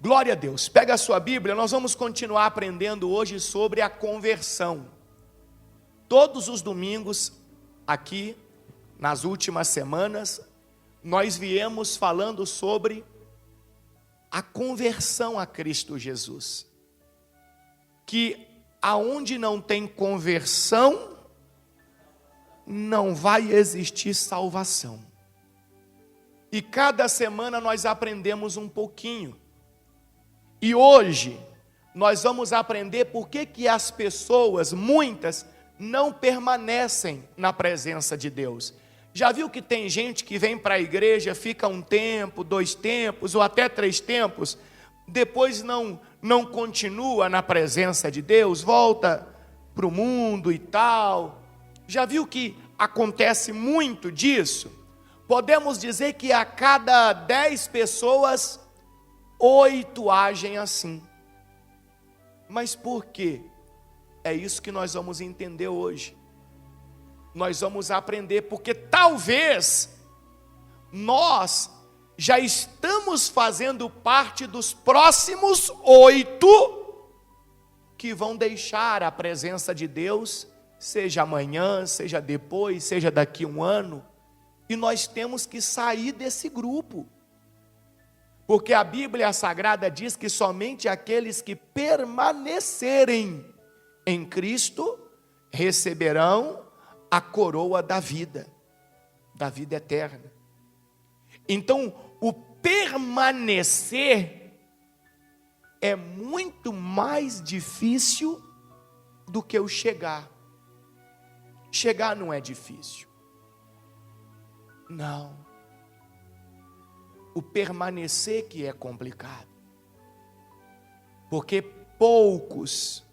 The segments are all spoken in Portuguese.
Glória a Deus. Pega a sua Bíblia, nós vamos continuar aprendendo hoje sobre a conversão. Todos os domingos, aqui, nas últimas semanas, nós viemos falando sobre a conversão a Cristo Jesus. Que aonde não tem conversão, não vai existir salvação. E cada semana nós aprendemos um pouquinho. E hoje nós vamos aprender por que as pessoas, muitas, não permanecem na presença de Deus. Já viu que tem gente que vem para a igreja, fica um tempo, 2 tempos ou até 3 tempos, depois não continua na presença de Deus, volta para o mundo e tal. Já viu que acontece muito disso? Podemos dizer que a cada 10 pessoas, 8 agem assim. Mas por quê? É isso que nós vamos entender hoje. Nós vamos aprender, porque talvez nós já estamos fazendo parte dos próximos 8 que vão deixar a presença de Deus, seja amanhã, seja depois, seja daqui a um ano, e nós temos que sair desse grupo. Porque a Bíblia Sagrada diz que somente aqueles que permanecerem em Cristo receberão a coroa da vida eterna. Então, o permanecer é muito mais difícil do que o chegar. Chegar não é difícil. Não. O permanecer que é complicado. Porque poucos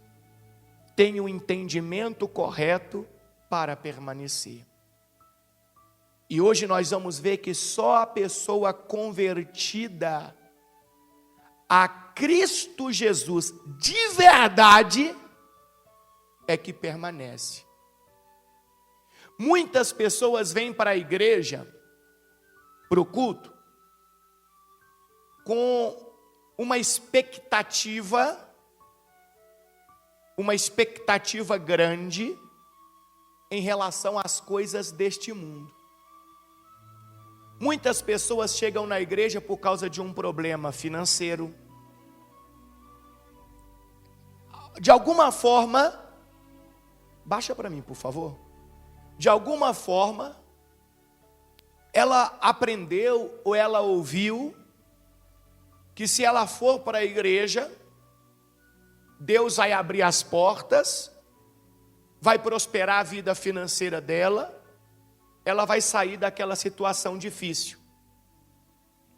têm o entendimento correto para permanecer. E hoje nós vamos ver que só a pessoa convertida a Cristo Jesus de verdade é que permanece. Muitas pessoas vêm para a igreja, para o culto, com uma expectativa grande em relação às coisas deste mundo. Muitas pessoas chegam na igreja por causa de um problema financeiro. De alguma forma, baixa para mim, por favor. De alguma forma, ela aprendeu ou ela ouviu que se ela for para a igreja, Deus vai abrir as portas, vai prosperar a vida financeira dela, ela vai sair daquela situação difícil.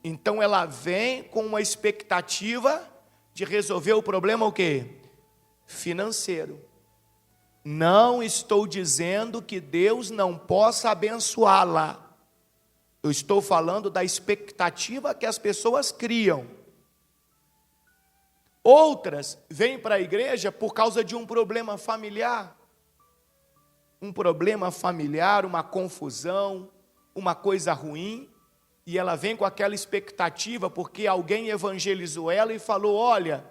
Então ela vem com uma expectativa de resolver o problema o quê? Financeiro. Não estou dizendo que Deus não possa abençoá-la. Eu estou falando da expectativa que as pessoas criam. Outras vêm para a igreja por causa de um problema familiar. Uma confusão, uma coisa ruim, e ela vem com aquela expectativa porque alguém evangelizou ela e falou: olha,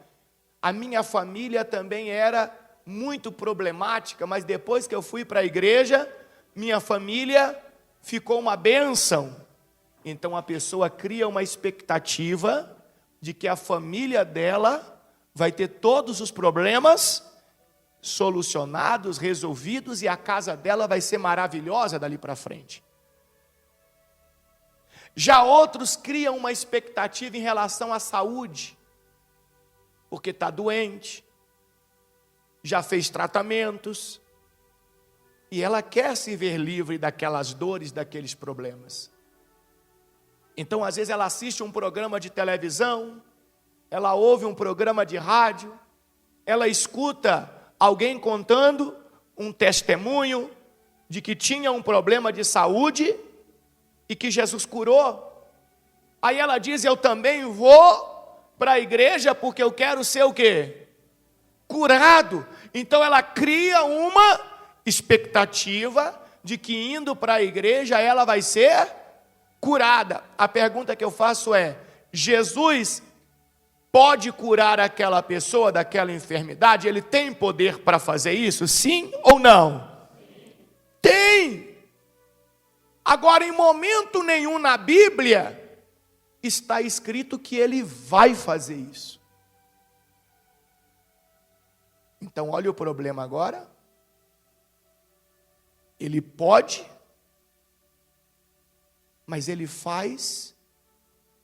a minha família também era muito problemática, mas depois que eu fui para a igreja, minha família ficou uma bênção. Então a pessoa cria uma expectativa de que a família dela vai ter todos os problemas solucionados, resolvidos, e a casa dela vai ser maravilhosa dali para frente. Já outros criam uma expectativa em relação à saúde, porque está doente, já fez tratamentos, e ela quer se ver livre daquelas dores, daqueles problemas. Então, às vezes, ela assiste um programa de televisão, ela ouve um programa de rádio, ela escuta alguém contando um testemunho de que tinha um problema de saúde e que Jesus curou. Aí ela diz: eu também vou para a igreja porque eu quero ser o quê? Curado. Então ela cria uma expectativa de que indo para a igreja ela vai ser curada. A pergunta que eu faço é: Jesus pode curar aquela pessoa daquela enfermidade? Ele tem poder para fazer isso? Sim ou não? Tem. Agora, em momento nenhum na Bíblia está escrito que ele vai fazer isso. Então, olha o problema agora. Ele pode, mas ele faz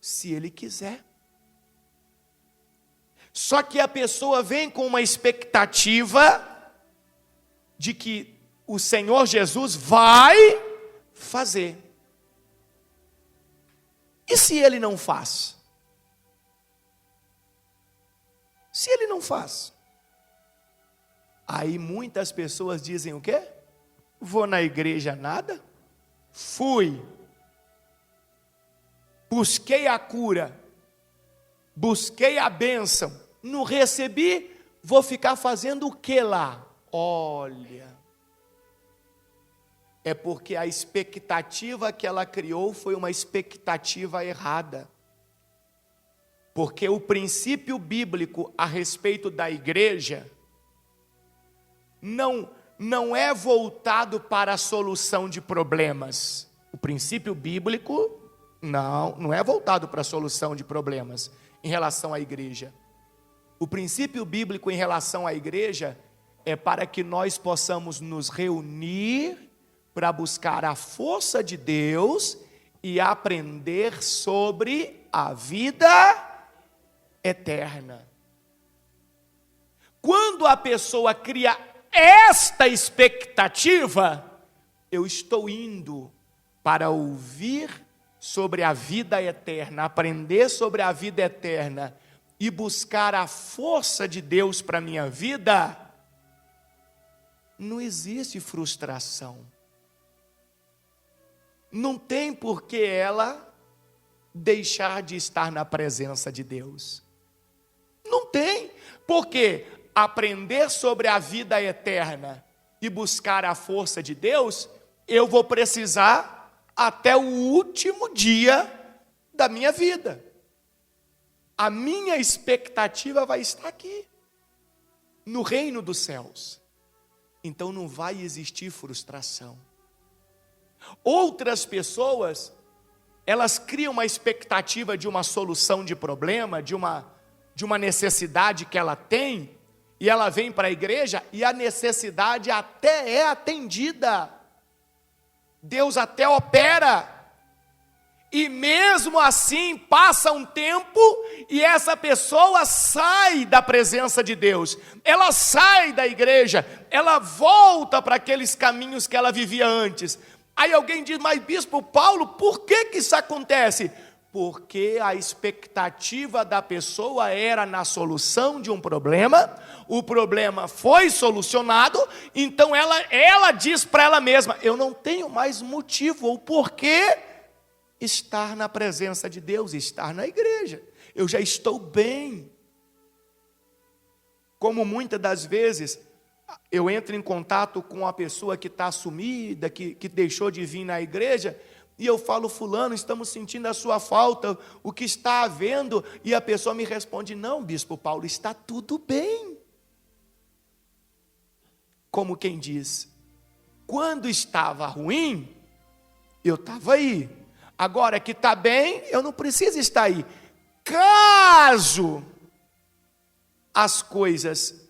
se ele quiser. Só que a pessoa vem com uma expectativa de que o Senhor Jesus vai fazer. E se ele não faz? Se ele não faz? Aí muitas pessoas dizem o quê? Vou na igreja nada? Fui. Busquei a cura. Busquei a bênção. Não recebi, vou ficar fazendo o que lá? Olha. É porque a expectativa que ela criou foi uma expectativa errada. Porque o princípio bíblico a respeito da igreja não é voltado para a solução de problemas. O princípio bíblico não é voltado para a solução de problemas em relação à igreja. O princípio bíblico em relação à igreja é para que nós possamos nos reunir para buscar a força de Deus e aprender sobre a vida eterna. Quando a pessoa cria esta expectativa, eu estou indo para ouvir sobre a vida eterna, aprender sobre a vida eterna e buscar a força de Deus para a minha vida, não existe frustração. Não tem por que ela deixar de estar na presença de Deus. Não tem, porque aprender sobre a vida eterna e buscar a força de Deus, eu vou precisar até o último dia da minha vida. A minha expectativa vai estar aqui, no reino dos céus. Então não vai existir frustração. Outras pessoas, elas criam uma expectativa de uma solução de problema, de uma necessidade que ela tem, e ela vem para a igreja e a necessidade até é atendida. Deus até opera. E mesmo assim passa um tempo e essa pessoa sai da presença de Deus. Ela sai da igreja, ela volta para aqueles caminhos que ela vivia antes. Aí alguém diz, mas bispo Paulo, por que isso acontece? Porque a expectativa da pessoa era na solução de um problema, o problema foi solucionado, então ela diz para ela mesma, eu não tenho mais motivo ou porquê estar na presença de Deus, estar na igreja, eu já estou bem. Como muitas das vezes eu entro em contato com uma pessoa que está sumida, que deixou de vir na igreja, e eu falo, fulano, estamos sentindo a sua falta, o que está havendo? E a pessoa me responde, não, bispo Paulo, está tudo bem. Como quem diz, quando estava ruim, eu estava aí. Agora que está bem, eu não preciso estar aí. Caso as coisas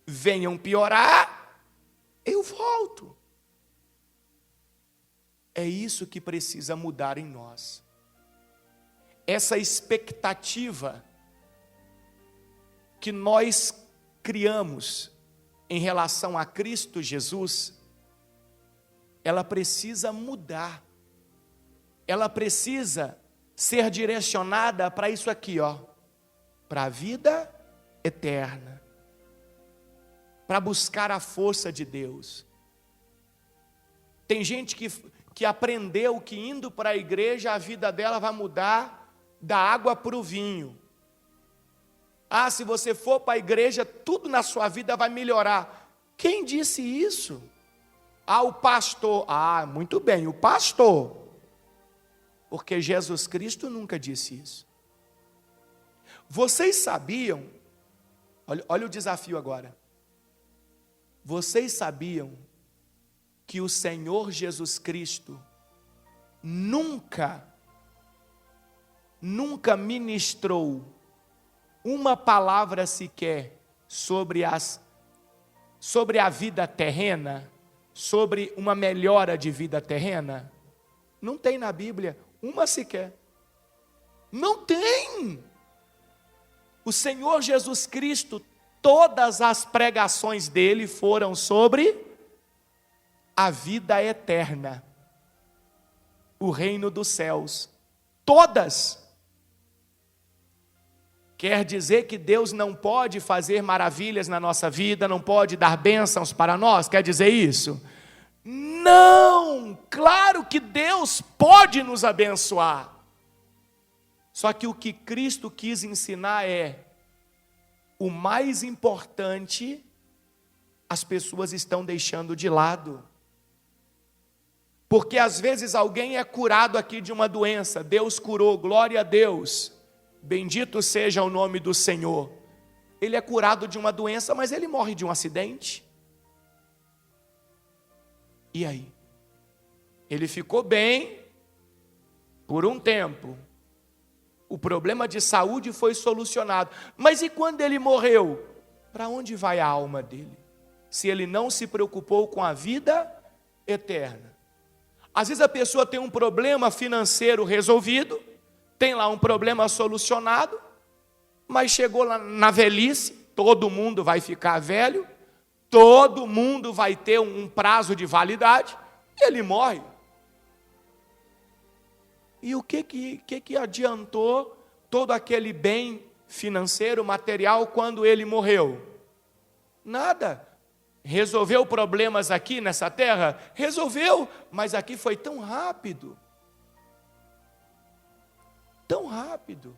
venham piorar, eu volto. É isso que precisa mudar em nós. Essa expectativa que nós criamos em relação a Cristo Jesus, ela precisa mudar. Ela precisa ser direcionada para isso aqui, para a vida eterna. Para buscar a força de Deus. Tem gente que aprendeu que indo para a igreja a vida dela vai mudar da água para o vinho. Ah, se você for para a igreja, tudo na sua vida vai melhorar. Quem disse isso? Ah, o pastor. Ah, muito bem, o pastor. Porque Jesus Cristo nunca disse isso. Vocês sabiam, olha o desafio agora. Vocês sabiam que o Senhor Jesus Cristo nunca ministrou uma palavra sequer sobre a vida terrena, sobre uma melhora de vida terrena? Não tem na Bíblia uma sequer. Não tem. O Senhor Jesus Cristo, todas as pregações dele foram sobre a vida eterna, o reino dos céus. Todas. Quer dizer que Deus não pode fazer maravilhas na nossa vida, não pode dar bênçãos para nós? Quer dizer isso? Não! Claro que Deus pode nos abençoar. Só que o que Cristo quis ensinar é: o mais importante, as pessoas estão deixando de lado. Porque às vezes alguém é curado aqui de uma doença, Deus curou, glória a Deus, bendito seja o nome do Senhor. Ele é curado de uma doença, mas ele morre de um acidente. E aí? Ele ficou bem por um tempo. O problema de saúde foi solucionado. Mas e quando ele morreu? Para onde vai a alma dele? Se ele não se preocupou com a vida eterna. Às vezes a pessoa tem um problema financeiro resolvido, tem lá um problema solucionado, mas chegou lá na velhice, todo mundo vai ficar velho, todo mundo vai ter um prazo de validade, e ele morre. E o que adiantou todo aquele bem financeiro, material, quando ele morreu? Nada. Resolveu problemas aqui nessa terra? Resolveu, mas aqui foi tão rápido. Tão rápido.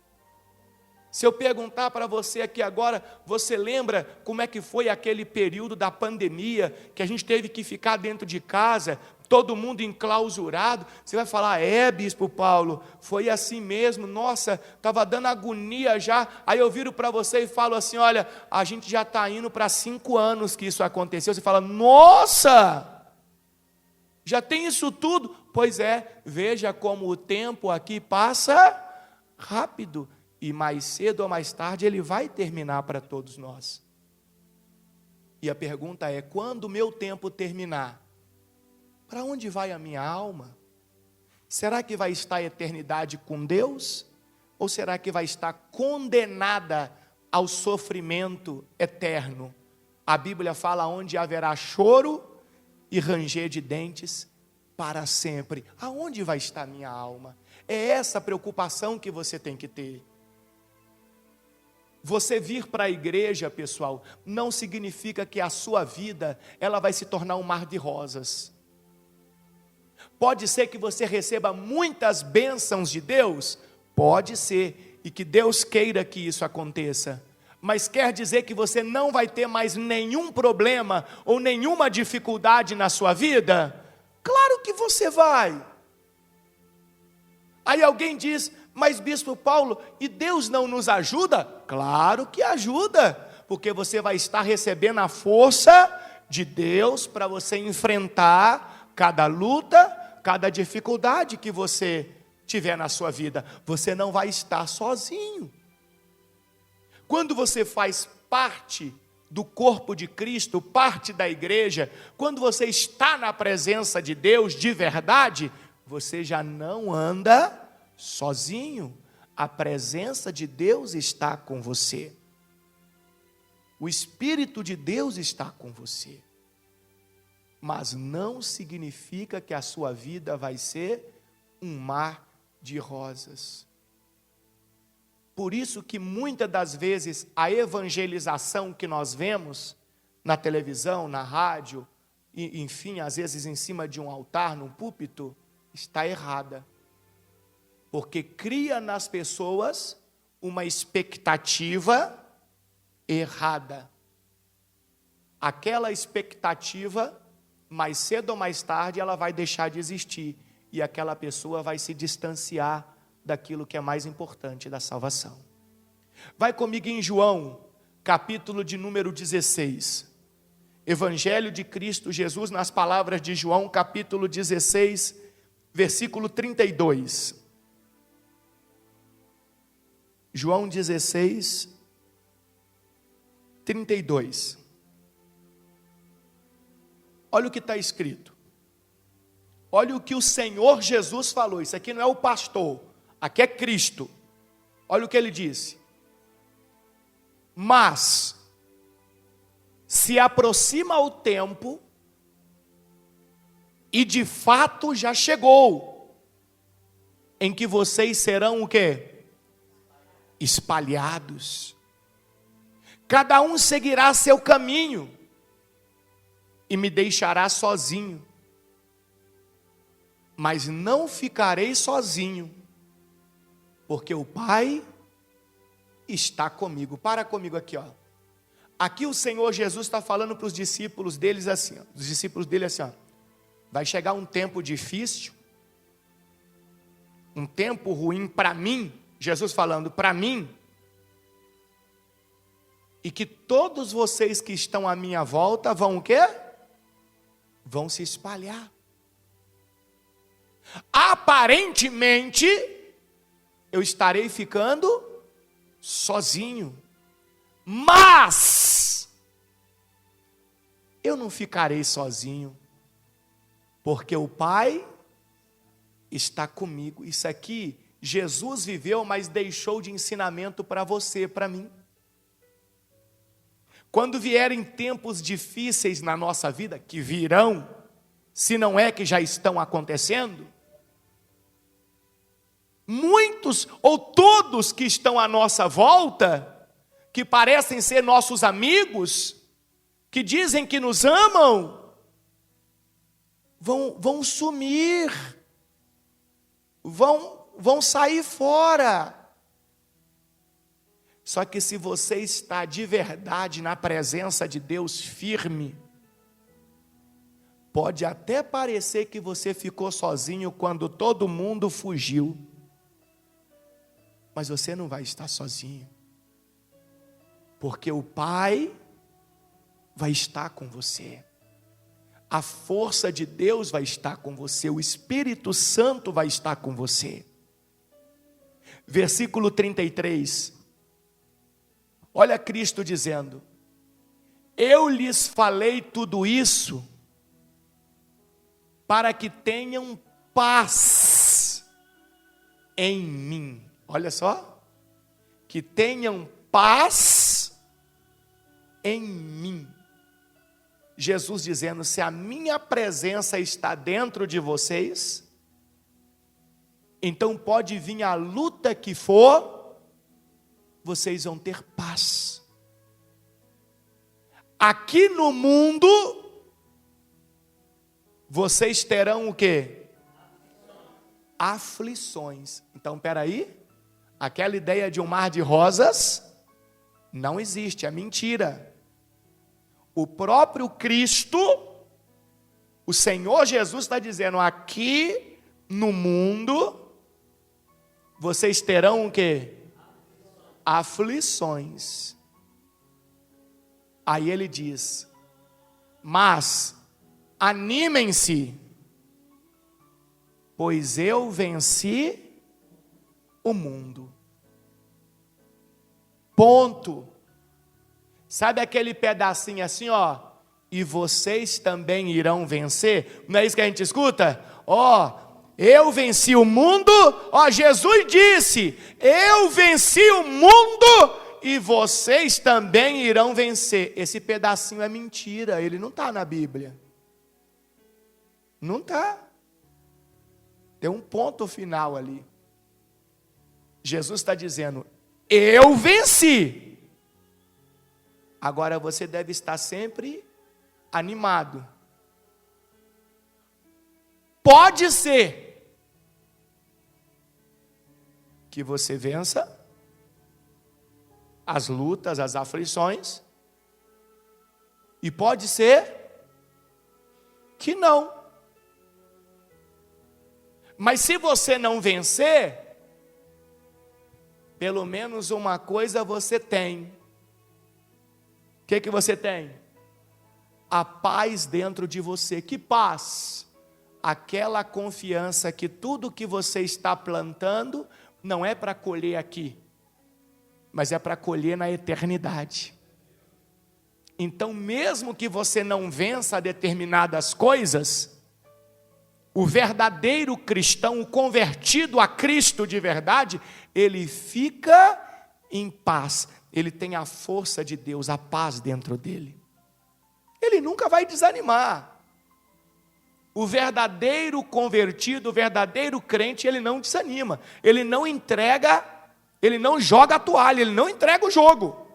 Se eu perguntar para você aqui agora, você lembra como é que foi aquele período da pandemia, que a gente teve que ficar dentro de casa, todo mundo enclausurado? Você vai falar: é, bispo Paulo, foi assim mesmo, nossa, estava dando agonia já. Aí eu viro para você e falo assim: olha, a gente já está indo para 5 anos que isso aconteceu. Você fala: nossa, já tem isso tudo? Pois é, veja como o tempo aqui passa rápido. E mais cedo ou mais tarde ele vai terminar para todos nós. E a pergunta é: quando o meu tempo terminar, para onde vai a minha alma? Será que vai estar a eternidade com Deus? Ou será que vai estar condenada ao sofrimento eterno? A Bíblia fala: onde haverá choro e ranger de dentes para sempre. Aonde vai estar a minha alma? É essa preocupação que você tem que ter. Você vir para a igreja, pessoal, não significa que a sua vida ela vai se tornar um mar de rosas. Pode ser que você receba muitas bênçãos de Deus, pode ser, e que Deus queira que isso aconteça. Mas quer dizer que você não vai ter mais nenhum problema ou nenhuma dificuldade na sua vida? Claro que você vai. Aí alguém diz: mas bispo Paulo, e Deus não nos ajuda? Claro que ajuda, porque você vai estar recebendo a força de Deus para você enfrentar cada luta, cada dificuldade que você tiver na sua vida. Você não vai estar sozinho. Quando você faz parte do corpo de Cristo, parte da igreja, quando você está na presença de Deus de verdade, você já não anda sozinho. A presença de Deus está com você. O Espírito de Deus está com você. Mas não significa que a sua vida vai ser um mar de rosas. Por isso que muitas das vezes a evangelização que nós vemos na televisão, na rádio, e, enfim, às vezes em cima de um altar, num púlpito, está errada. Porque cria nas pessoas uma expectativa errada. Aquela expectativa, mais cedo ou mais tarde, ela vai deixar de existir. E aquela pessoa vai se distanciar daquilo que é mais importante, da salvação. Vai comigo em João, capítulo de número 16. Evangelho de Cristo Jesus, nas palavras de João, capítulo 16, versículo 32. João 16, 32. Olha o que está escrito. Olha o que o Senhor Jesus falou. Isso aqui não é o pastor, aqui é Cristo. Olha o que ele disse. Mas se aproxima o tempo, e de fato já chegou, em que vocês serão o quê? Espalhados. Cada um seguirá seu caminho, e me deixará sozinho. Mas não ficarei sozinho, porque o Pai está comigo. Para comigo aqui, ó. Aqui o Senhor Jesus está falando para os discípulos deles assim, ó, os discípulos dele assim, ó, vai chegar um tempo difícil, um tempo ruim para mim, Jesus falando para mim, e que todos vocês que estão à minha volta vão o quê? Vão se espalhar. Aparentemente, eu estarei ficando sozinho, mas eu não ficarei sozinho, porque o Pai está comigo. Isso aqui, Jesus viveu, mas deixou de ensinamento para você, para mim. Quando vierem tempos difíceis na nossa vida, que virão, se não é que já estão acontecendo, muitos ou todos que estão à nossa volta, que parecem ser nossos amigos, que dizem que nos amam, vão sumir, vão sair fora. Só que se você está de verdade na presença de Deus firme, pode até parecer que você ficou sozinho quando todo mundo fugiu, mas você não vai estar sozinho, porque o Pai vai estar com você, a força de Deus vai estar com você, o Espírito Santo vai estar com você. Versículo 33, olha Cristo dizendo: eu lhes falei tudo isso, para que tenham paz em mim. Olha só, que tenham paz em mim. Jesus dizendo, se a minha presença está dentro de vocês, então pode vir a luta que for, vocês vão ter paz. Aqui no mundo, vocês terão o quê? Aflições. Então, peraí, aquela ideia de um mar de rosas não existe, é mentira. O próprio Cristo, o Senhor Jesus está dizendo, aqui no mundo, vocês terão o quê? Aflições. Aí ele diz, mas animem-se, pois eu venci o mundo. Ponto. Sabe aquele pedacinho assim, ó? E vocês também irão vencer? Não é isso que a gente escuta? Ó, eu venci o mundo. Ó, Jesus disse, eu venci o mundo e vocês também irão vencer. Esse pedacinho é mentira, ele não está na Bíblia. Não está. Tem um ponto final ali. Jesus está dizendo, eu venci. Agora você deve estar sempre animado. Pode ser que você vença as lutas, as aflições, e pode ser que não. Mas se você não vencer, pelo menos uma coisa você tem. O que você tem? A paz dentro de você. Que paz? Aquela confiança que tudo que você está plantando não é para colher aqui, mas é para colher na eternidade. Então, mesmo que você não vença determinadas coisas, o verdadeiro cristão, o convertido a Cristo de verdade, ele fica em paz. Ele tem a força de Deus, a paz dentro dele. Ele nunca vai desanimar. O verdadeiro convertido, o verdadeiro crente, ele não desanima. Ele não entrega, ele não joga a toalha, ele não entrega o jogo.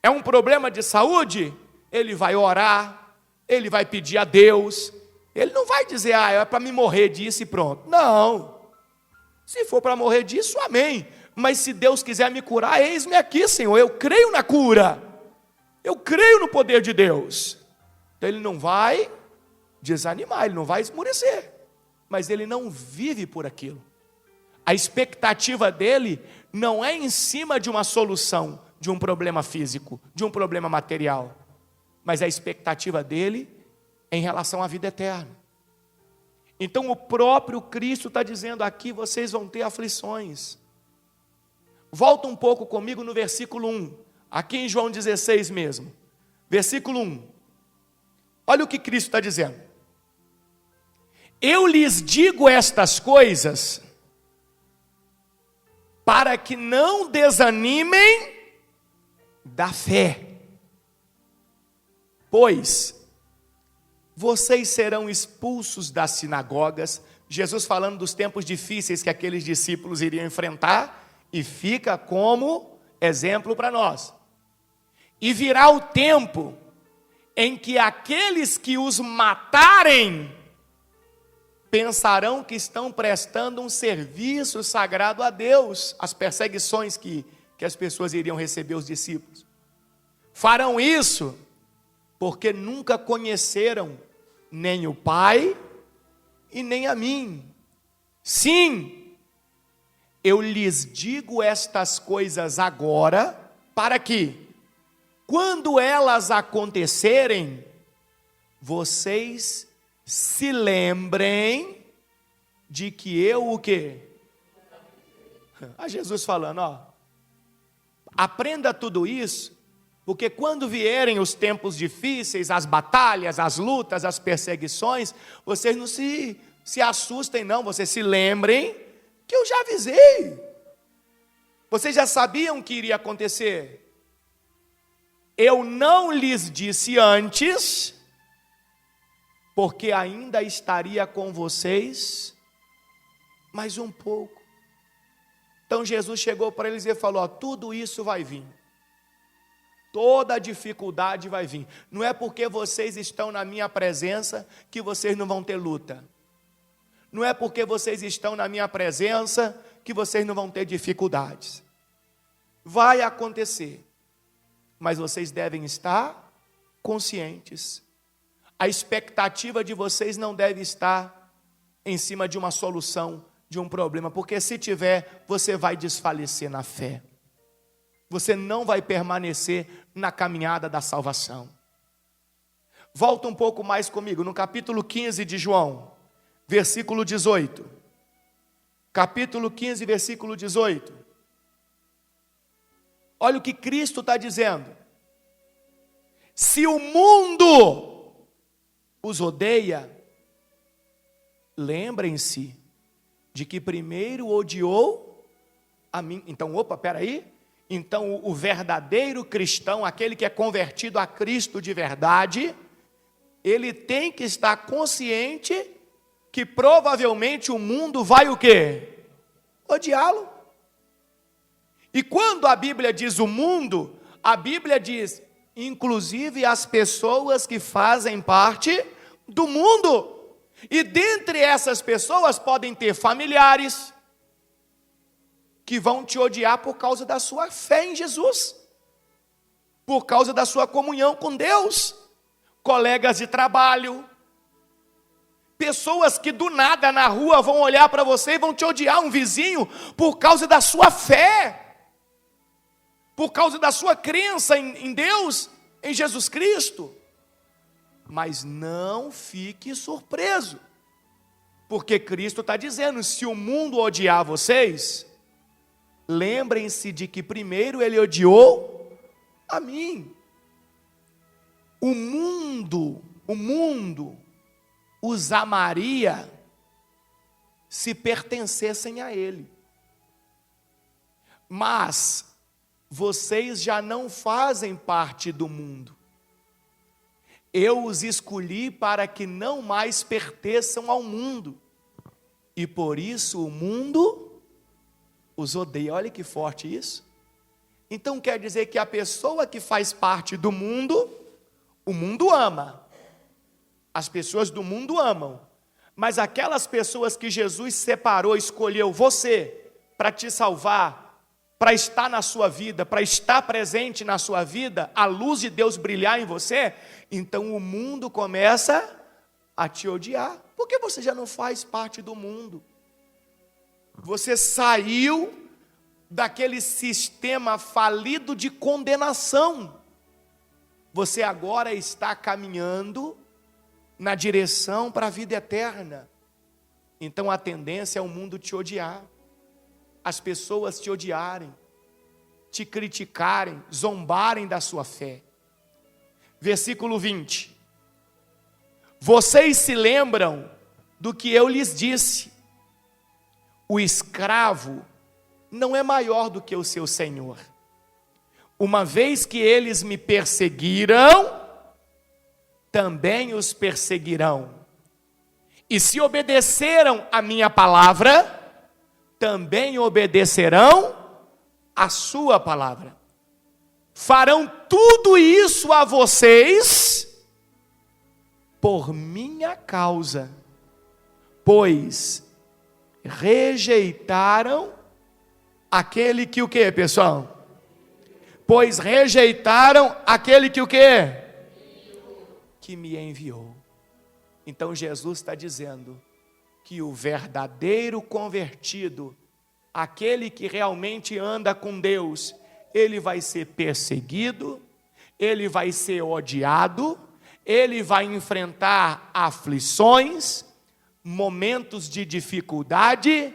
É um problema de saúde? Ele vai orar, ele vai pedir a Deus. Ele não vai dizer, é para me morrer disso e pronto. Não. Se for para morrer disso, amém. Mas se Deus quiser me curar, eis-me aqui, Senhor. Eu creio na cura. Eu creio no poder de Deus. Então ele não vai desanimar, ele não vai esmorecer. Mas ele não vive por aquilo. A expectativa dele não é em cima de uma solução, de um problema físico, de um problema material. Mas a expectativa dele é em relação à vida eterna. Então o próprio Cristo está dizendo aqui, vocês vão ter aflições. Volta um pouco comigo no versículo 1, aqui em João 16 mesmo. Versículo 1. Olha o que Cristo está dizendo. Eu lhes digo estas coisas para que não desanimem da fé. Pois vocês serão expulsos das sinagogas. Jesus falando dos tempos difíceis que aqueles discípulos iriam enfrentar, e fica como exemplo para nós. E virá o tempo em que aqueles que os matarem pensarão que estão prestando um serviço sagrado a Deus. As perseguições que as pessoas iriam receber, os discípulos. Farão isso porque nunca conheceram nem o Pai e nem a mim. Sim, eu lhes digo estas coisas agora, para que, quando elas acontecerem, vocês se lembrem de que eu o quê? A Jesus falando, aprenda tudo isso, porque quando vierem os tempos difíceis, as batalhas, as lutas, as perseguições, vocês não se assustem não, vocês se lembrem que eu já avisei. Vocês já sabiam que iria acontecer. Eu não lhes disse antes, porque ainda estaria com vocês mais um pouco. Então Jesus chegou para eles e falou, tudo isso vai vir. Toda dificuldade vai vir. Não é porque vocês estão na minha presença que vocês não vão ter luta. Não é porque vocês estão na minha presença que vocês não vão ter dificuldades. Vai acontecer. Mas vocês devem estar conscientes. A expectativa de vocês não deve estar em cima de uma solução, de um problema. Porque se tiver, você vai desfalecer na fé. Você não vai permanecer na caminhada da salvação. Volta um pouco mais comigo, no capítulo 15 de João. Versículo 18. Capítulo 15, versículo 18. Olha o que Cristo está dizendo. Se o mundo os odeia, lembrem-se de que primeiro odiou a mim. Então, peraí. Então, o verdadeiro cristão, aquele que é convertido a Cristo de verdade, ele tem que estar consciente que provavelmente o mundo vai o quê? Odiá-lo. E quando a Bíblia diz o mundo, a Bíblia diz, inclusive as pessoas que fazem parte do mundo. E dentre essas pessoas podem ter familiares que vão te odiar por causa da sua fé em Jesus, por causa da sua comunhão com Deus, colegas de trabalho, Pessoas que do nada na rua vão olhar para você e vão te odiar, um vizinho, por causa da sua fé, por causa da sua crença em Deus, em Jesus Cristo. Mas não fique surpreso, porque Cristo está dizendo: se o mundo odiar vocês, lembrem-se de que primeiro ele odiou a mim. O mundo os amaria se pertencessem a ele. Mas vocês já não fazem parte do mundo. Eu os escolhi para que não mais pertençam ao mundo. E por isso o mundo os odeia. Olha que forte isso. Então quer dizer que a pessoa que faz parte do mundo, o mundo ama. As pessoas do mundo amam. Mas aquelas pessoas que Jesus separou, escolheu você para te salvar, para estar na sua vida, para estar presente na sua vida, a luz de Deus brilhar em você, então o mundo começa a te odiar, porque você já não faz parte do mundo. Você saiu daquele sistema falido de condenação. Você agora está caminhando na direção para a vida eterna. Então a tendência é o mundo te odiar, as pessoas te odiarem, te criticarem, zombarem da sua fé. Versículo 20. Vocês se lembram do que eu lhes disse: o escravo não é maior do que o seu senhor. Uma vez que eles me perseguiram, também os perseguirão. E se obedeceram a minha palavra, também obedecerão a sua palavra. Farão tudo isso a vocês por minha causa, pois rejeitaram aquele que o quê, pessoal? Pois rejeitaram aquele que o quê? Que me enviou. Então Jesus está dizendo que o verdadeiro convertido, aquele que realmente anda com Deus, ele vai ser perseguido, ele vai ser odiado, ele vai enfrentar aflições, momentos de dificuldade.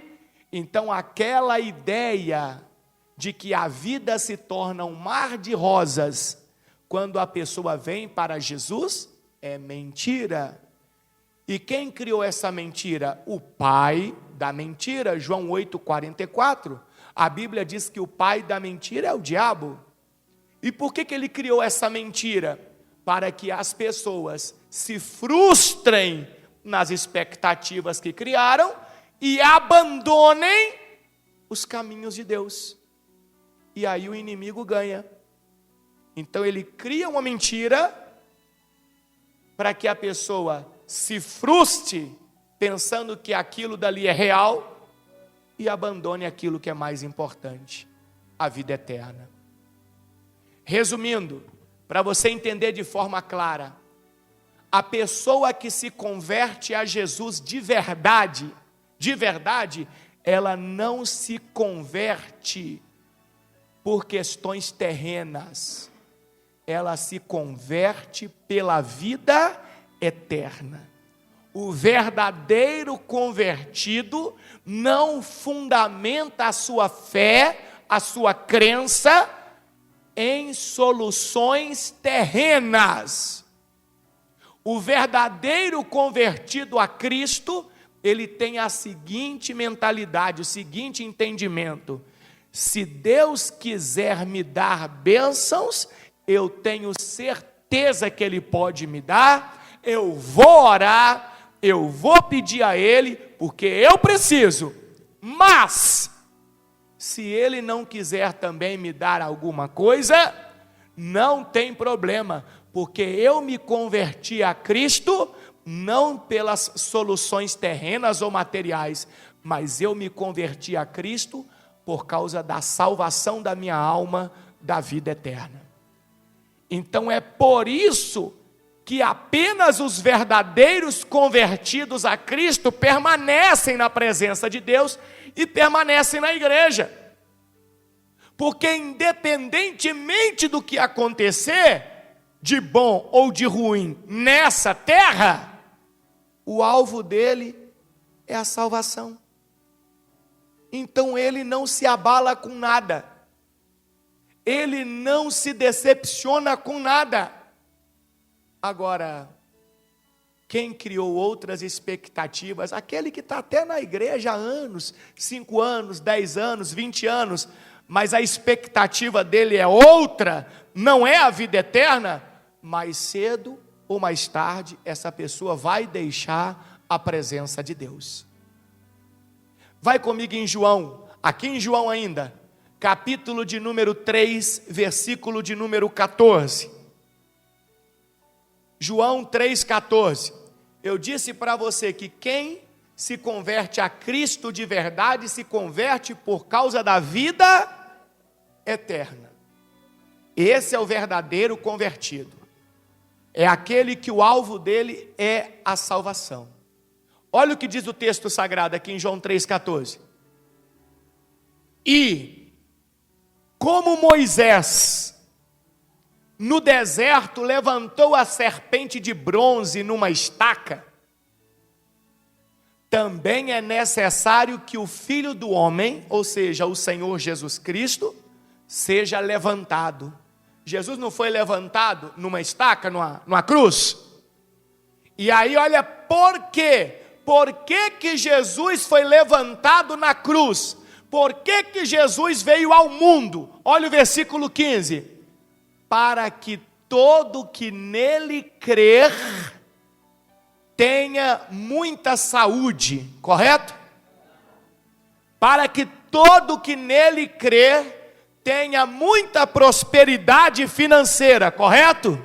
Então aquela ideia de que a vida se torna um mar de rosas quando a pessoa vem para Jesus é mentira. E quem criou essa mentira? O pai da mentira. João 8,44. A Bíblia diz que o pai da mentira é o diabo. E por que ele criou essa mentira? Para que as pessoas se frustrem nas expectativas que criaram e abandonem os caminhos de Deus. E aí o inimigo ganha. Então ele cria uma mentira para que a pessoa se frustre pensando que aquilo dali é real e abandone aquilo que é mais importante, a vida eterna. Resumindo, para você entender de forma clara, a pessoa que se converte a Jesus de verdade, ela não se converte por questões terrenas, ela se converte pela vida eterna. O verdadeiro convertido não fundamenta a sua fé, a sua crença em soluções terrenas. O verdadeiro convertido a Cristo, ele tem a seguinte mentalidade, o seguinte entendimento: se Deus quiser me dar bênçãos, eu tenho certeza que Ele pode me dar, eu vou orar, eu vou pedir a Ele, porque eu preciso. Mas, se Ele não quiser também me dar alguma coisa, não tem problema, porque eu me converti a Cristo, não pelas soluções terrenas ou materiais, mas eu me converti a Cristo por causa da salvação da minha alma, da vida eterna. Então é por isso que apenas os verdadeiros convertidos a Cristo permanecem na presença de Deus e permanecem na igreja. Porque independentemente do que acontecer, de bom ou de ruim nessa terra, o alvo dele é a salvação. Então ele não se abala com nada, ele não se decepciona com nada. Agora, quem criou outras expectativas, aquele que está até na igreja há anos, 5 anos, 10 anos, 20 anos, mas a expectativa dele é outra, não é a vida eterna, mais cedo ou mais tarde, essa pessoa vai deixar a presença de Deus. Vai comigo em João, aqui em João ainda, capítulo de número 3, versículo de número 14. João 3,14. Eu disse para você que quem se converte a Cristo de verdade, se converte por causa da vida eterna. Esse é o verdadeiro convertido. É aquele que o alvo dele é a salvação. Olha o que diz o texto sagrado aqui em João 3,14. E, como Moisés, no deserto, levantou a serpente de bronze numa estaca, também é necessário que o Filho do Homem, ou seja, o Senhor Jesus Cristo, seja levantado. Jesus não foi levantado numa estaca, numa cruz? E aí olha por quê? Por que que Jesus foi levantado na cruz? Por que que Jesus veio ao mundo? Olha o versículo 15. Para que todo que nele crer tenha muita saúde, correto? Para que todo que nele crer tenha muita prosperidade financeira, correto?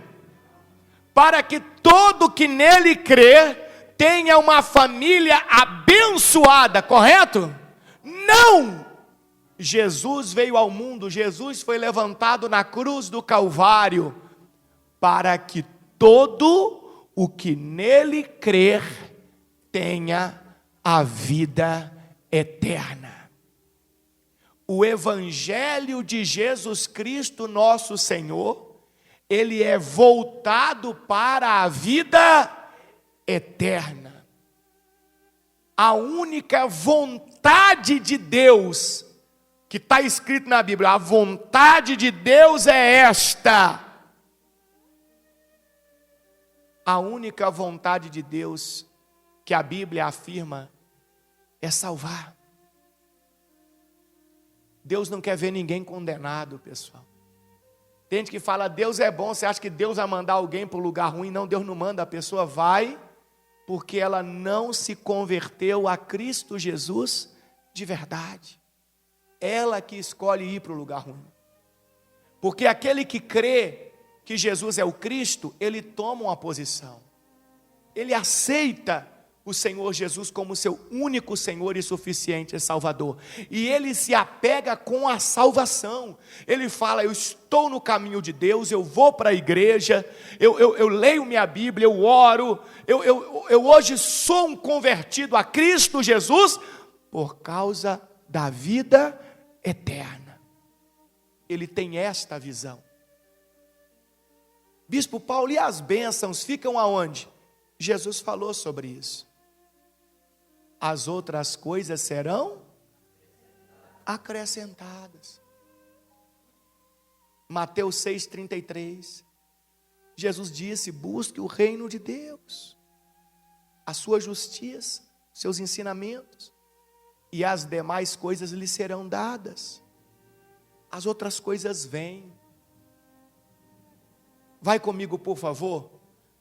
Para que todo que nele crer tenha uma família abençoada, correto? Não! Jesus veio ao mundo, Jesus foi levantado na cruz do Calvário, para que todo o que nele crer tenha a vida eterna. O Evangelho de Jesus Cristo, nosso Senhor, ele é voltado para a vida eterna. A única vontade de Deus, que está escrito na Bíblia, a vontade de Deus é esta. A única vontade de Deus que a Bíblia afirma é salvar. Deus não quer ver ninguém condenado, pessoal. Tem gente que fala, Deus é bom, você acha que Deus vai mandar alguém para um lugar ruim? Não, Deus não manda, a pessoa vai porque ela não se converteu a Cristo Jesus de verdade. Ela que escolhe ir para o lugar ruim. Porque aquele que crê que Jesus é o Cristo, ele toma uma posição. Ele aceita o Senhor Jesus como seu único Senhor e suficiente Salvador. E ele se apega com a salvação. Ele fala, eu estou no caminho de Deus, eu vou para a igreja, eu leio minha Bíblia, eu oro, eu hoje sou um convertido a Cristo Jesus por causa da vida eterna. Ele tem esta visão. Bispo Paulo, e as bênçãos ficam aonde? Jesus falou sobre isso. As outras coisas serão acrescentadas. Mateus 6,33. Jesus disse, busque o reino de Deus, a sua justiça, seus ensinamentos, e as demais coisas lhe serão dadas. As outras coisas vêm. Vai comigo, por favor,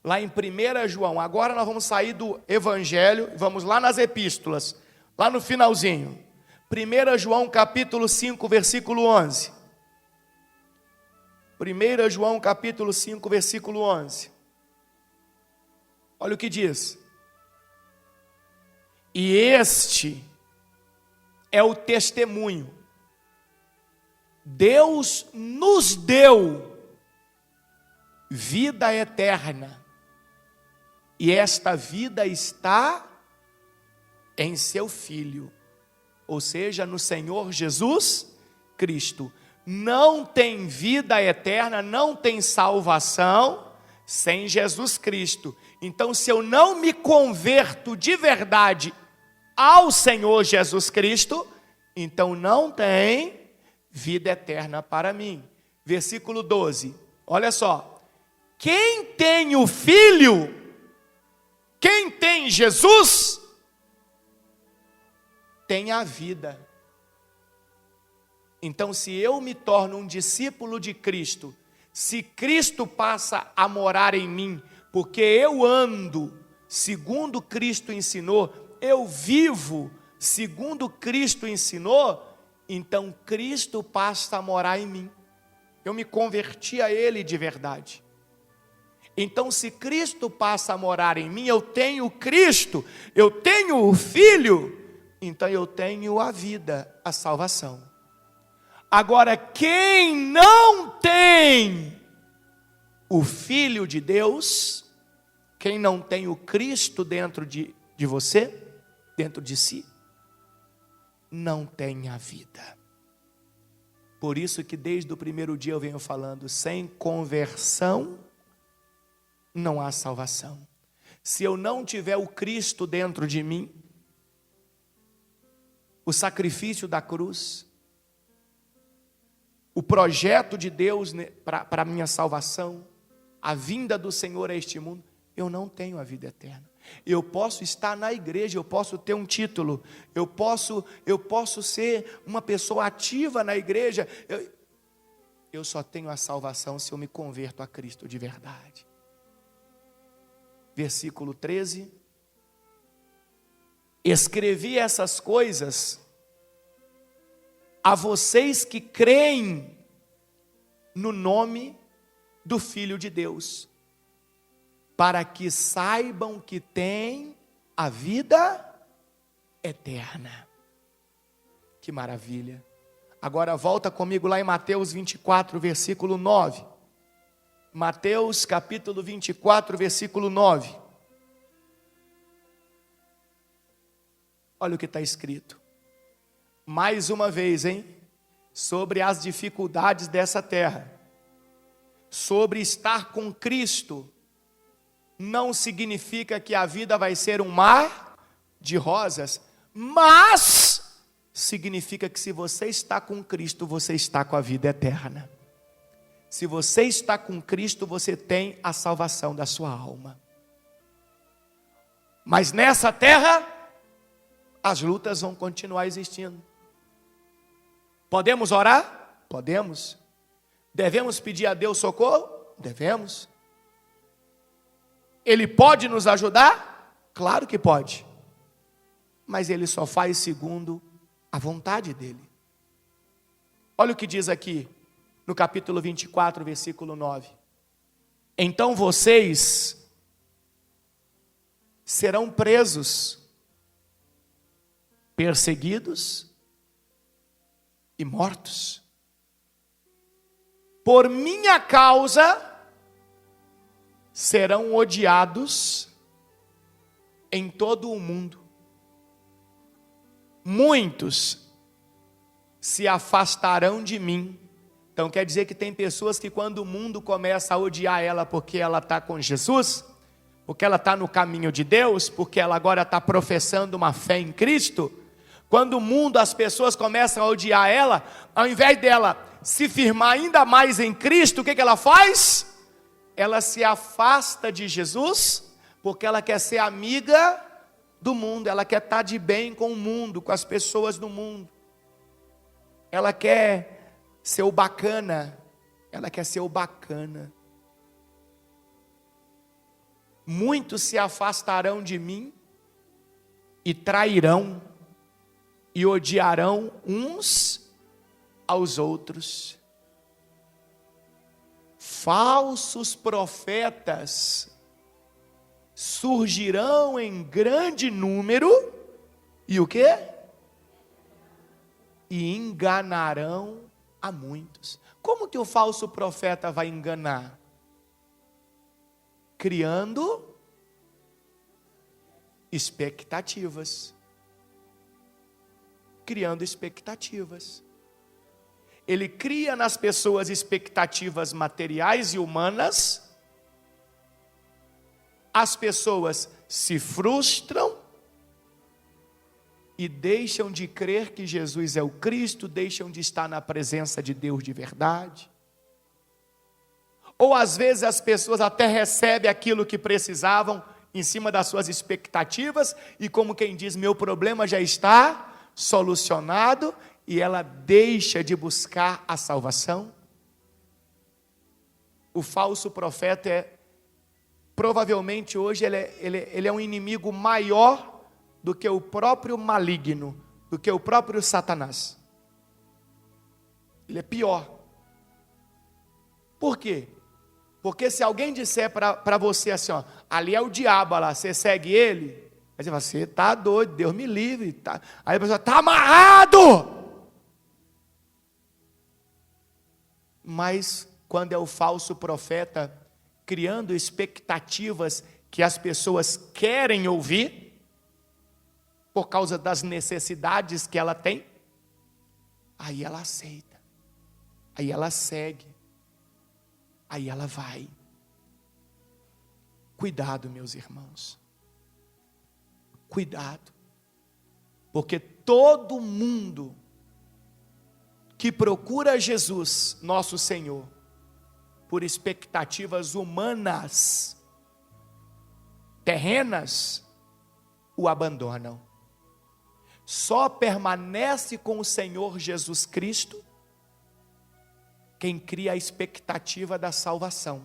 lá em 1 João, agora nós vamos sair do Evangelho, vamos lá nas epístolas, lá no finalzinho. 1 João capítulo 5, versículo 11. 1 João capítulo 5, versículo 11. Olha o que diz. E este é o testemunho. Deus nos deu vida eterna. E esta vida está em seu Filho, ou seja, no Senhor Jesus Cristo. Não tem vida eterna, não tem salvação sem Jesus Cristo. Então, se eu não me converto de verdade ao Senhor Jesus Cristo, então não tem vida eterna para mim. Versículo 12, olha só. Quem tem o Filho, quem tem Jesus, tem a vida. Então, se eu me torno um discípulo de Cristo, se Cristo passa a morar em mim, porque eu ando segundo Cristo ensinou, eu vivo segundo Cristo ensinou, então Cristo passa a morar em mim. Eu me converti a Ele de verdade. Então, se Cristo passa a morar em mim, eu tenho Cristo, eu tenho o Filho, então eu tenho a vida, a salvação. Agora, quem não tem o Filho de Deus, quem não tem o Cristo dentro de você, dentro de si, não tem a vida. Por isso que desde o primeiro dia eu venho falando, sem conversão não há salvação. Se eu não tiver o Cristo dentro de mim, o sacrifício da cruz, o projeto de Deus para a minha salvação, a vinda do Senhor a este mundo, eu não tenho a vida eterna. Eu posso estar na igreja, eu posso ter um título, eu posso ser uma pessoa ativa na igreja, eu só tenho a salvação se eu me converto a Cristo de verdade. Versículo 13. Escrevi essas coisas a vocês que creem no nome do Filho de Deus, para que saibam que têm a vida eterna. Que maravilha. Agora volta comigo lá em Mateus 24, versículo 9. Mateus capítulo 24, versículo 9. Olha o que está escrito. Mais uma vez, sobre as dificuldades dessa terra, sobre estar com Cristo, não significa que a vida vai ser um mar de rosas, mas significa que se você está com Cristo, você está com a vida eterna. Se você está com Cristo, você tem a salvação da sua alma. Mas nessa terra, as lutas vão continuar existindo. Podemos orar? Podemos. Devemos pedir a Deus socorro? Devemos. Ele pode nos ajudar? Claro que pode. Mas Ele só faz segundo a vontade dEle. Olha o que diz aqui, no capítulo 24, versículo 9. Então vocês serão presos, perseguidos e mortos. Por minha causa serão odiados em todo o mundo. Muitos se afastarão de mim. Então quer dizer que tem pessoas que quando o mundo começa a odiar ela porque ela está com Jesus, porque ela está no caminho de Deus, porque ela agora está professando uma fé em Cristo, quando o mundo, as pessoas começam a odiar ela, ao invés dela se firmar ainda mais em Cristo, o que ela faz? Ela se afasta de Jesus, porque ela quer ser amiga do mundo, ela quer estar de bem com o mundo, com as pessoas do mundo. Ela quer ser o bacana, ela quer ser o bacana. Muitos se afastarão de mim e trairão e odiarão uns aos outros. Falsos profetas surgirão em grande número e o quê? E enganarão a muitos. Como que o falso profeta vai enganar? Criando Expectativas. Criando expectativas. Ele cria nas pessoas expectativas materiais e humanas. As pessoas se frustram e deixam de crer que Jesus é o Cristo, deixam de estar na presença de Deus de verdade. Ou às vezes as pessoas até recebem aquilo que precisavam em cima das suas expectativas, e como quem diz, meu problema já está solucionado, e ela deixa de buscar a salvação. O falso profeta provavelmente hoje ele é um inimigo maior do que o próprio maligno, do que o próprio Satanás. Ele é pior. Por quê? Porque se alguém disser para você assim, ó, ali é o diabo, lá, você segue ele, aí você fala, você está doido, Deus me livre. Tá. Aí a pessoa, está amarrado! Mas quando é o falso profeta criando expectativas que as pessoas querem ouvir, por causa das necessidades que ela tem, aí ela aceita, aí ela segue, aí ela vai. Cuidado, meus irmãos, cuidado, porque todo mundo que procura Jesus, nosso Senhor, por expectativas humanas, terrenas, o abandonam. Só permanece com o Senhor Jesus Cristo quem cria a expectativa da salvação.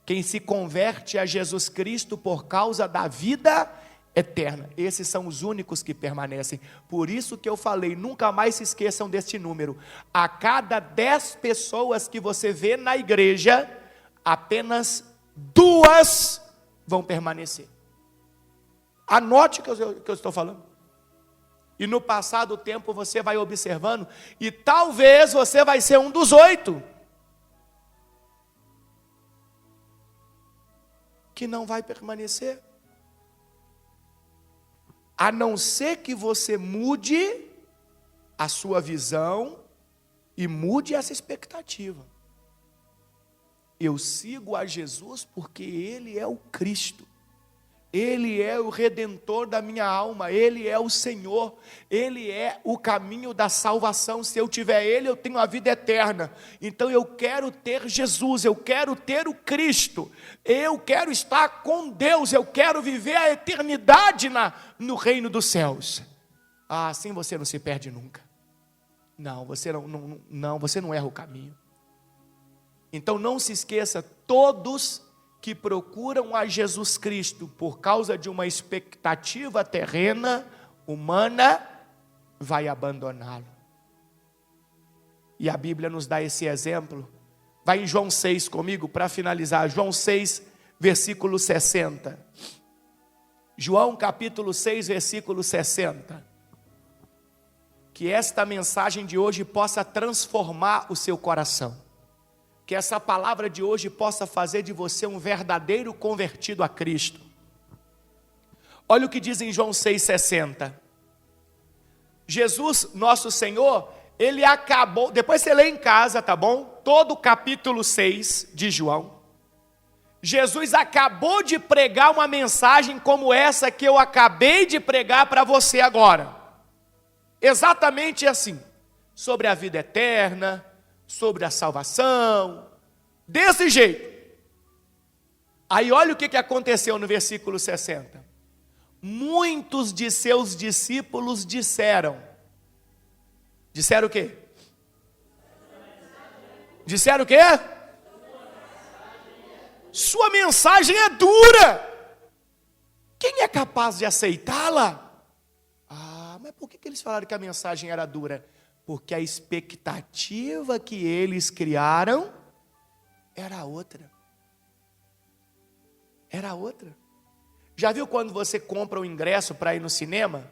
Quem se converte a Jesus Cristo por causa da vida eterna. Esses são os únicos que permanecem. Por isso que eu falei, nunca mais se esqueçam deste número. A cada 10 pessoas que você vê na igreja, apenas 2 vão permanecer. Anote o que eu estou falando. E no passar do tempo você vai observando, e talvez você vai ser um dos 8 que não vai permanecer. A não ser que você mude a sua visão e mude essa expectativa. Eu sigo a Jesus porque Ele é o Cristo. Ele é o Redentor da minha alma, Ele é o Senhor, Ele é o caminho da salvação. Se eu tiver Ele, eu tenho a vida eterna. Então eu quero ter Jesus, eu quero ter o Cristo, eu quero estar com Deus, eu quero viver a eternidade no reino dos céus. Assim você não se perde nunca. Não, você você não erra o caminho. Então não se esqueça, todos que procuram a Jesus Cristo por causa de uma expectativa terrena, humana, vai abandoná-lo. E a Bíblia nos dá esse exemplo. Vai em João 6 comigo para finalizar. João 6, versículo 60. João capítulo 6, versículo 60. Que esta mensagem de hoje possa transformar o seu coração. Que essa palavra de hoje possa fazer de você um verdadeiro convertido a Cristo. Olha o que diz em João 6,60. Jesus, nosso Senhor, Ele acabou, depois você lê em casa, tá bom? Todo o capítulo 6 de João. Jesus acabou de pregar uma mensagem como essa que eu acabei de pregar para você agora. Exatamente assim. Sobre a vida eterna, sobre a salvação, desse jeito. Aí olha o que aconteceu no versículo 60. Muitos de seus discípulos disseram o quê? Disseram o quê? Sua mensagem é dura. Quem é capaz de aceitá-la? Mas por que eles falaram que a mensagem era dura? Porque a expectativa que eles criaram era outra. Era outra. Já viu quando você compra um ingresso para ir no cinema?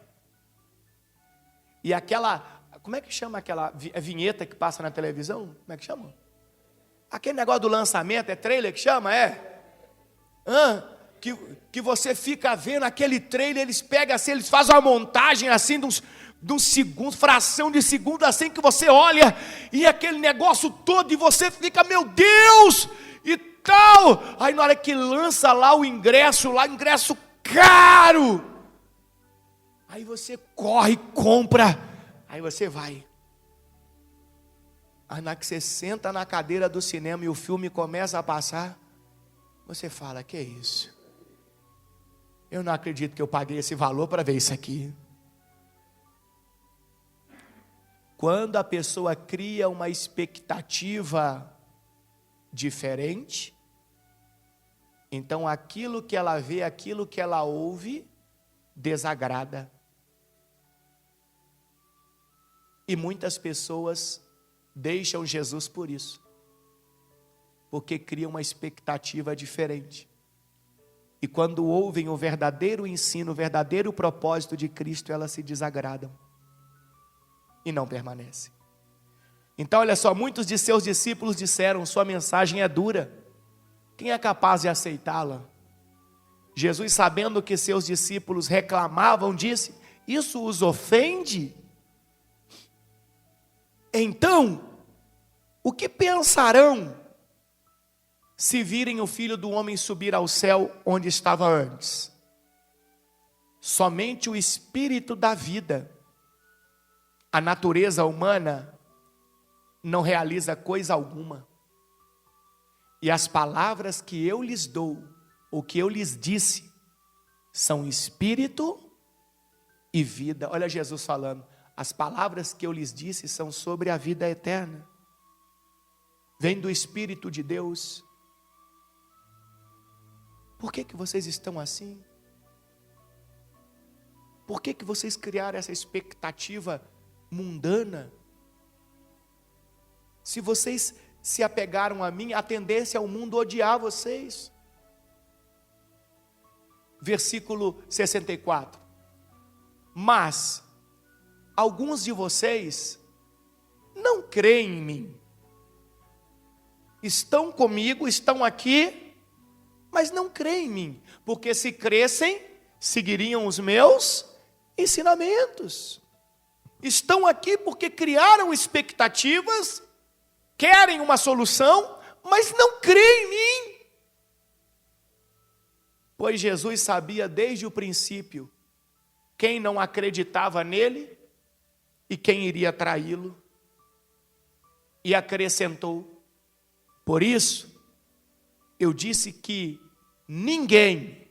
E aquela, como é que chama aquela vinheta que passa na televisão? Como é que chama? Aquele negócio do lançamento, é trailer que chama? que você fica vendo aquele trailer, eles pegam assim, eles fazem uma montagem assim de um segundo, fração de segundo assim, que você olha e aquele negócio todo e você fica, meu Deus, e tal. Aí na hora que lança lá o ingresso caro, aí você corre, compra, aí você vai. Aí na hora que você senta na cadeira do cinema e o filme começa a passar, você fala, que é isso? Eu não acredito que eu paguei esse valor para ver isso aqui. Quando a pessoa cria uma expectativa diferente, então aquilo que ela vê, aquilo que ela ouve, desagrada. E muitas pessoas deixam Jesus por isso, porque criam uma expectativa diferente. E quando ouvem o verdadeiro ensino, o verdadeiro propósito de Cristo, elas se desagradam e não permanecem. Então olha só, muitos de seus discípulos disseram, sua mensagem é dura, quem é capaz de aceitá-la? Jesus, sabendo que seus discípulos reclamavam, disse, isso os ofende? Então, o que pensarão se virem o Filho do Homem subir ao céu onde estava antes? Somente o Espírito da vida, a natureza humana, não realiza coisa alguma. E as palavras que eu lhes dou, o que eu lhes disse, são Espírito e vida. Olha Jesus falando, as palavras que eu lhes disse são sobre a vida eterna. Vem do Espírito de Deus. Por que vocês estão assim? Por que vocês criaram essa expectativa mundana? Se vocês se apegaram a mim, a tendência é o mundo odiar vocês. Versículo 64. Mas alguns de vocês não creem em mim. Estão comigo, estão aqui, mas não creem em mim, porque se crescem, seguiriam os meus ensinamentos. Estão aqui porque criaram expectativas, querem uma solução, mas não creem em mim. Pois Jesus sabia desde o princípio quem não acreditava nele e quem iria traí-lo. E acrescentou, por isso, eu disse que ninguém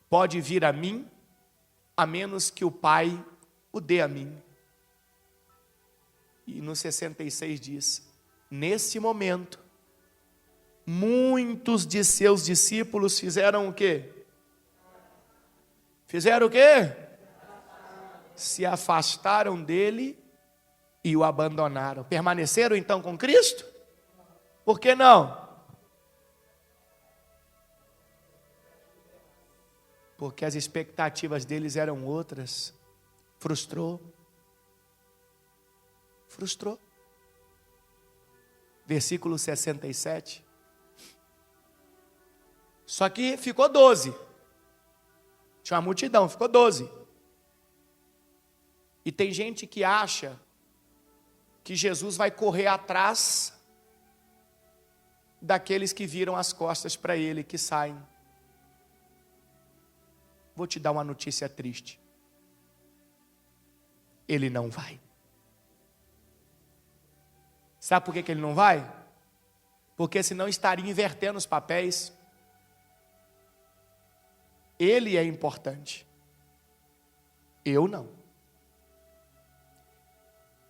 pode vir a mim, a menos que o Pai o dê a mim. E no 66 diz, nesse momento, muitos de seus discípulos fizeram o quê? Fizeram o quê? Se afastaram dele e o abandonaram. Permaneceram então com Cristo? Por que não? Porque as expectativas deles eram outras. Frustrou. Versículo 67. Só que ficou 12. Tinha uma multidão, ficou 12. E tem gente que acha que Jesus vai correr atrás daqueles que viram as costas para ele, que saem. Vou te dar uma notícia triste. Ele não vai. Sabe por que ele não vai? Porque senão estaria invertendo os papéis. Ele é importante. Eu não.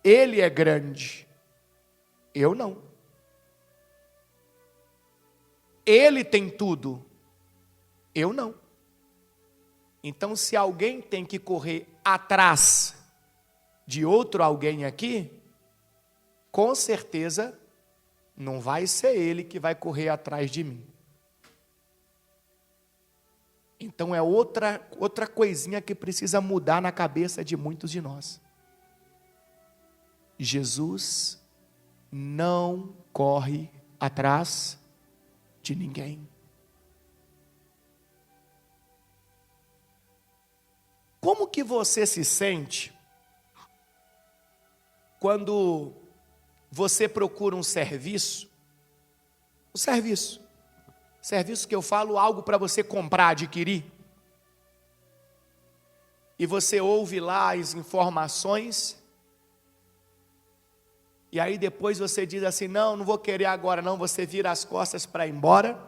Ele é grande. Eu não. Ele tem tudo. Eu não. Então, se alguém tem que correr atrás de outro alguém aqui, com certeza não vai ser ele que vai correr atrás de mim. Então é outra coisinha que precisa mudar na cabeça de muitos de nós. Jesus não corre atrás de ninguém. que você se sente quando você procura um serviço? O serviço que eu falo, algo para você comprar, adquirir. E você ouve lá as informações, e aí depois você diz assim, não vou querer agora não, você vira as costas para ir embora.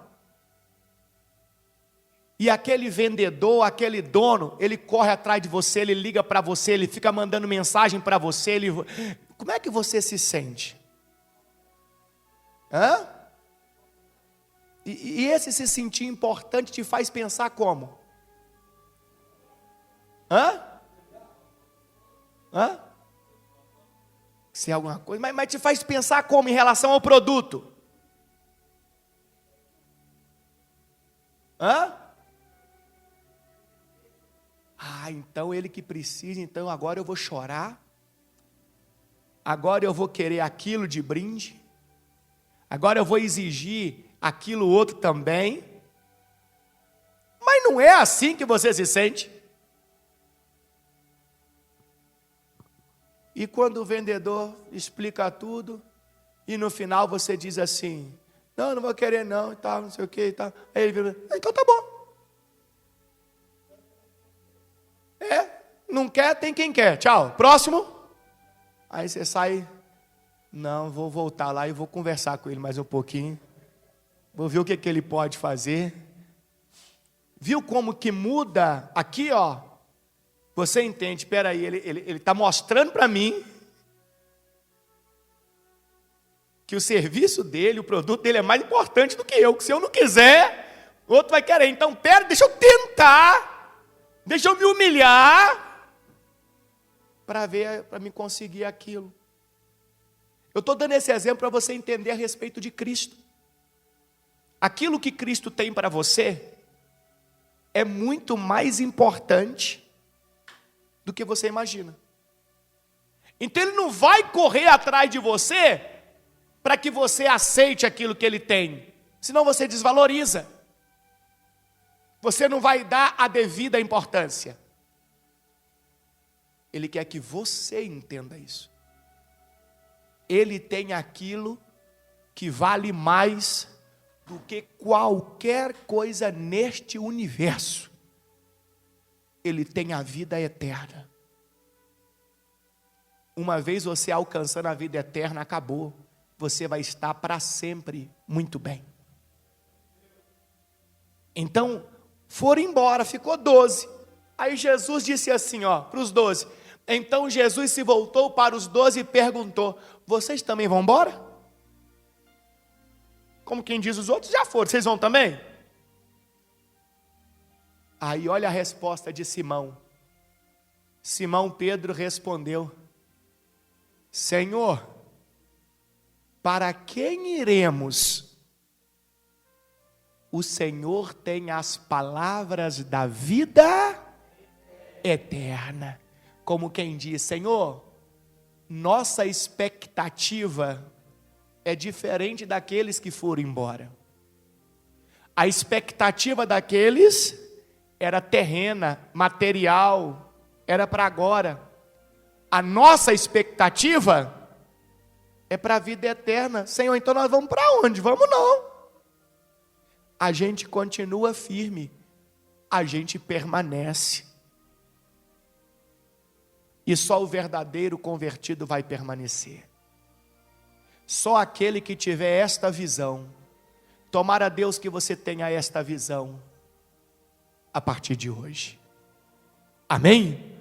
E aquele vendedor, aquele dono, ele corre atrás de você, ele liga para você, ele fica mandando mensagem para você, como é que você se sente? Hã? E esse se sentir importante te faz pensar como? Se é alguma coisa, mas te faz pensar como em relação ao produto? Então ele que precisa, então agora eu vou chorar, agora eu vou querer aquilo de brinde, agora eu vou exigir aquilo outro também. Mas não é assim que você se sente. E quando o vendedor explica tudo, e no final você diz assim, não vou querer não, e tal, não sei o que e tal. Aí ele vira, então tá bom. Não quer, tem quem quer, tchau, próximo. Aí você sai, não, vou voltar lá e vou conversar com ele mais um pouquinho. Vou ver o que ele pode fazer. Viu como que muda aqui, ó? Você entende, espera aí, ele está mostrando para mim que o serviço dele, o produto dele é mais importante do que eu, que se eu não quiser, o outro vai querer. Então, deixa eu tentar, deixa eu me humilhar, para me conseguir aquilo. Eu estou dando esse exemplo para você entender a respeito de Cristo. Aquilo que Cristo tem para você é muito mais importante do que você imagina. Então ele não vai correr atrás de você para que você aceite aquilo que ele tem, senão você desvaloriza. Você não vai dar a devida importância. Ele quer que você entenda isso. Ele tem aquilo que vale mais do que qualquer coisa neste universo. Ele tem a vida eterna. Uma vez você alcançando a vida eterna, acabou. Você vai estar para sempre muito bem. Então, foram embora, ficou 12. Aí Jesus disse assim, para os 12. Então Jesus se voltou para os 12 e perguntou, vocês também vão embora? Como quem diz, os outros já foram, vocês vão também? Aí olha a resposta de Simão. Simão Pedro respondeu, Senhor, para quem iremos? O Senhor tem as palavras da vida eterna. Como quem diz, Senhor, nossa expectativa é diferente daqueles que foram embora. A expectativa daqueles era terrena, material, era para agora. A nossa expectativa é para a vida eterna. Senhor, então nós vamos para onde? Vamos não. A gente continua firme, a gente permanece. E só o verdadeiro convertido vai permanecer. Só aquele que tiver esta visão. Tomara Deus que você tenha esta visão a partir de hoje. Amém?